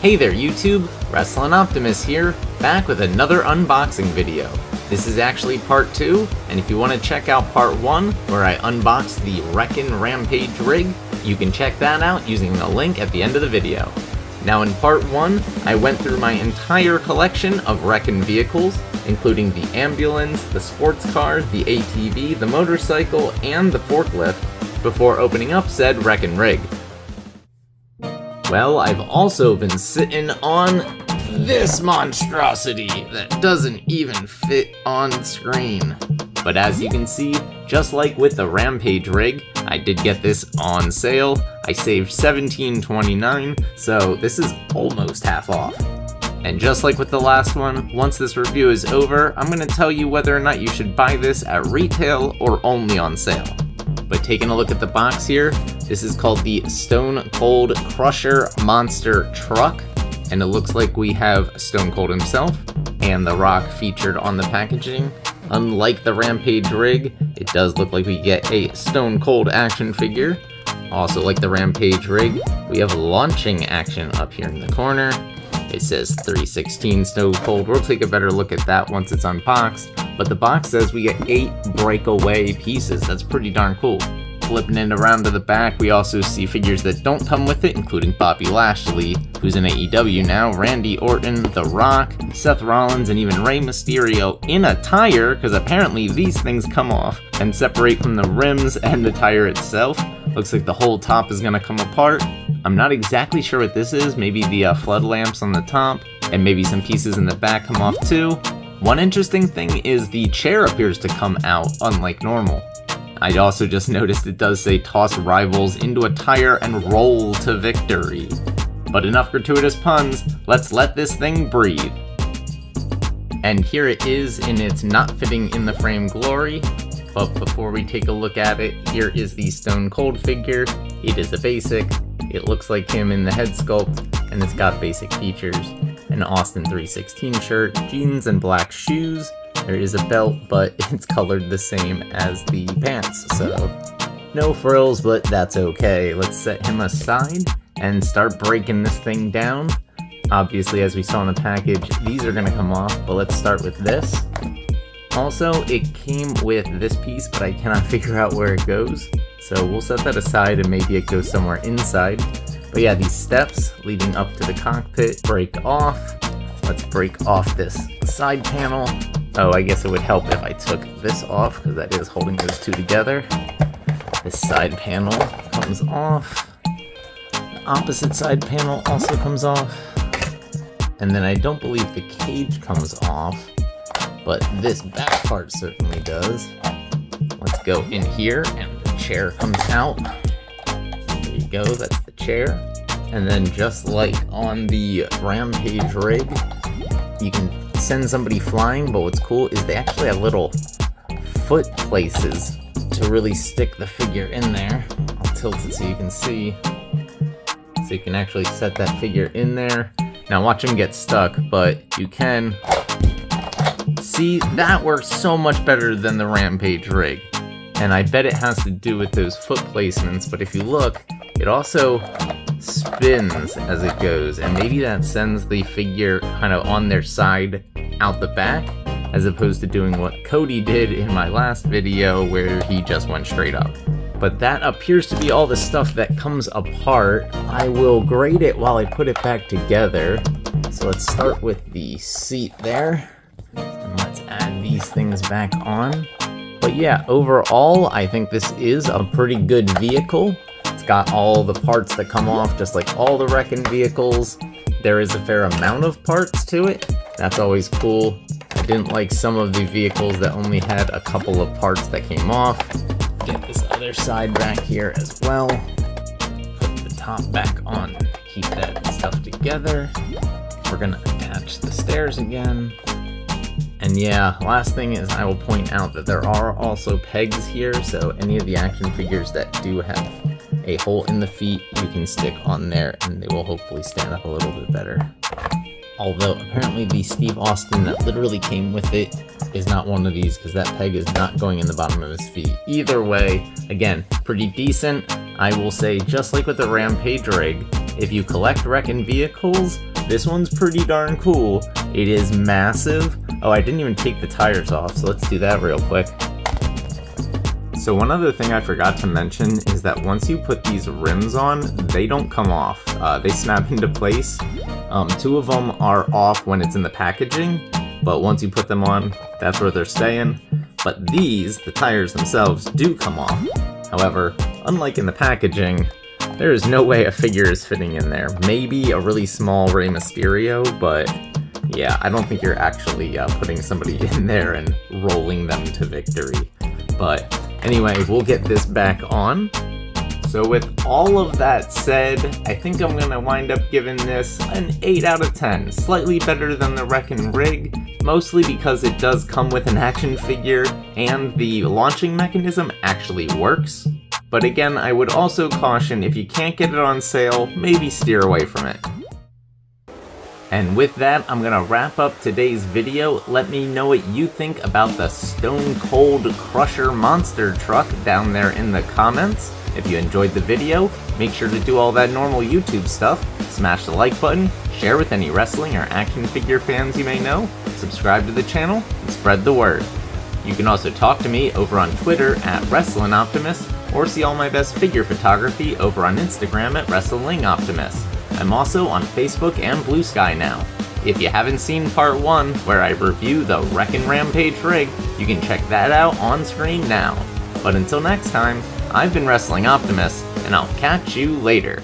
Hey there YouTube, WrestlingOptimus here, back with another unboxing video. This is actually part 2, and if you want to check out part 1, where I unboxed the Wrekkin Rampage rig, you can check that out using the link at the end of the video. Now in part 1, I went through my entire collection of Wrekkin vehicles, including the ambulance, the sports car, the ATV, the motorcycle, and the forklift, before opening up said Wrekkin rig. Well, I've also been sitting on this monstrosity that doesn't even fit on screen. But as you can see, just like with the Rampage rig, I did get this on sale. I saved $17.29, so this is almost half off. And just like with the last one, once this review is over, I'm going to tell you whether or not you should buy this at retail or only on sale. But taking a look at the box here, this is called the Stone Cold Crusher Monster Truck, and it looks like we have Stone Cold himself and The Rock featured on the packaging. Unlike the Rampage rig, it does look like we get a Stone Cold action figure. Also like the Rampage rig, we have launching action up here in the corner. It says 316 Stone Cold. We'll take a better look at that once it's unboxed. But the box says we get 8 breakaway pieces. That's pretty darn cool. Flipping it around to the back, we also see figures that don't come with it, including Bobby Lashley, who's in AEW now, Randy Orton, The Rock, Seth Rollins, and even Rey Mysterio in a tire, because apparently these things come off and separate from the rims and the tire itself. Looks like the whole top is going to come apart. I'm not exactly sure what this is, maybe the flood lamps on the top, and maybe some pieces in the back come off too. One interesting thing is the chair appears to come out, unlike normal. I also just noticed it does say toss rivals into a tire and roll to victory. But enough gratuitous puns, let's let this thing breathe. And here it is in its not fitting in the frame glory. But before we take a look at it, here is the Stone Cold figure. It is a basic. It looks like him in the head sculpt, and it's got basic features. An Austin 316 shirt, jeans, and black shoes. There is a belt, but it's colored the same as the pants, so no frills, but that's okay. Let's set him aside and start breaking this thing down. Obviously, as we saw in the package, these are going to come off, but let's start with this. Also, it came with this piece, but I cannot figure out where it goes, so we'll set that aside and maybe it goes somewhere inside. But yeah, these steps leading up to the cockpit break off. Let's break off this side panel. Oh, I guess it would help if I took this off, because that is holding those two together. This side panel comes off. The opposite side panel also comes off. And then I don't believe the cage comes off, but this back part certainly does. Let's go in here, and the chair comes out. There you go, that's the chair. And then just like on the Rampage rig, you can send somebody flying, but what's cool is they actually have little foot places to really stick the figure in there. I'll tilt it so you can see. So you can actually set that figure in there. Now watch him get stuck, but you can see that works so much better than the Rampage rig. And I bet it has to do with those foot placements, but if you look, it also spins as it goes, and maybe that sends the figure kind of on their side out the back, as opposed to doing what Cody did in my last video where he just went straight up. But that appears to be all the stuff that comes apart. I will grade it while I put it back together. So let's start with the seat there, and let's add these things back on. But yeah, overall, I think this is a pretty good vehicle. It's got all the parts that come off, just like all the Wrekkin vehicles. There is a fair amount of parts to it. That's always cool. I didn't like some of the vehicles that only had a couple of parts that came off. Get this other side back here as well. Put the top back on. Keep that stuff together. We're gonna attach the stairs again. And yeah, last thing is I will point out that there are also pegs here, so any of the action figures that do have a hole in the feet, you can stick on there and they will hopefully stand up a little bit better. Although apparently the Steve Austin that literally came with it is not one of these, because that peg is not going in the bottom of his feet. Either way, again, pretty decent. I will say, just like with the Rampage rig, if you collect Wrekkin vehicles, this one's pretty darn cool. It is massive. Oh, I didn't even take the tires off, so let's do that real quick. So one other thing I forgot to mention is that once you put these rims on, they don't come off. They snap into place. 2 of them are off when it's in the packaging, but once you put them on, that's where they're staying. But these, the tires themselves, do come off. However, unlike in the packaging, there is no way a figure is fitting in there. Maybe a really small Rey Mysterio, but yeah, I don't think you're actually putting somebody in there and rolling them to victory. But anyway, we'll get this back on. So with all of that said, I think I'm gonna wind up giving this an 8 out of 10. Slightly better than the Wrekkin Rig, mostly because it does come with an action figure and the launching mechanism actually works. But again, I would also caution, if you can't get it on sale, maybe steer away from it. And with that, I'm gonna wrap up today's video. Let me know what you think about the Stone Cold Crusher monster truck down there in the comments. If you enjoyed the video, make sure to do all that normal YouTube stuff. Smash the like button, share with any wrestling or action figure fans you may know, subscribe to the channel, and spread the word. You can also talk to me over on Twitter at WrestlingOptimus, or see all my best figure photography over on Instagram at WrestlingOptimus. I'm also on Facebook and Blue Sky now. If you haven't seen part 1, where I review the Wrekkin Rampage rig, you can check that out on screen now. But until next time, I've been Wrestling Optimus, and I'll catch you later.